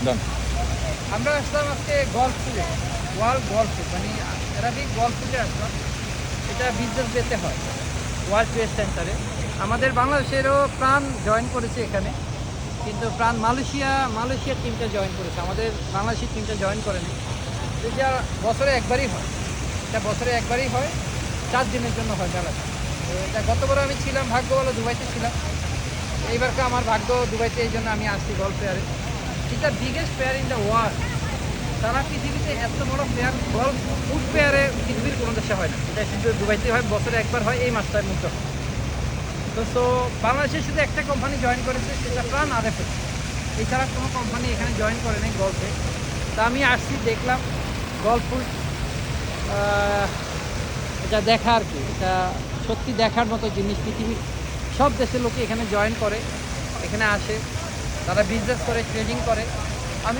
ডান। আমরা আসলাম আজকে গল্ফ ফুলে, ওয়ার্ল্ড গল্ফ ফুড, মানে অ্যারাবিক গল্ফ ফুডে আসলাম। এটা বিজনেস ডেতে হয় ওয়ার্ল্ড ট্রেড সেন্টারে। আমাদের বাংলাদেশেরও প্রাণ জয়েন করেছে এখানে, কিন্তু প্রাণ মালয়েশিয়ার টিমটা জয়েন করেছে, আমাদের বাংলাদেশের টিমটা জয়েন করেনি। এটা বছরে একবারই হয়, এটা বছরে একবারই হয়, 4 দিনের জন্য হয় মেলাটা। তো এটা গতবার আমি ছিলাম, ভাগ্য ভালো দুবাইতে ছিলাম। এইবারকে আমার ভাগ্য দুবাইতে, এই জন্য আমি আসছি গল্ফ ফেয়ারে। It's the biggest fair in the world. সারা পৃথিবীতে এত বড় ফেয়ার, গল্ফ ফুড ফেয়ারে পৃথিবীর কোনো দেশে হয় না, এটা শুধু দুবাইতে হয়, বছরে একবার হয়, এই মাসটার মধ্যে হয়। তো বাংলাদেশে শুধু একটা কোম্পানি জয়েন করেছে, সেটা প্রাণ আরএফএল। এছাড়া কোনো কোম্পানি এখানে জয়েন করে নাই গল্ফে। তা আমি আসছি, দেখলাম গল্ফ ফুড, এটা দেখা আর কি, এটা সত্যি দেখার মতো জিনিস। পৃথিবীর সব দেশের লোকে এখানে জয়েন করে, এখানে আসে, তারা বিজনেস করে, ট্রেডিং করে।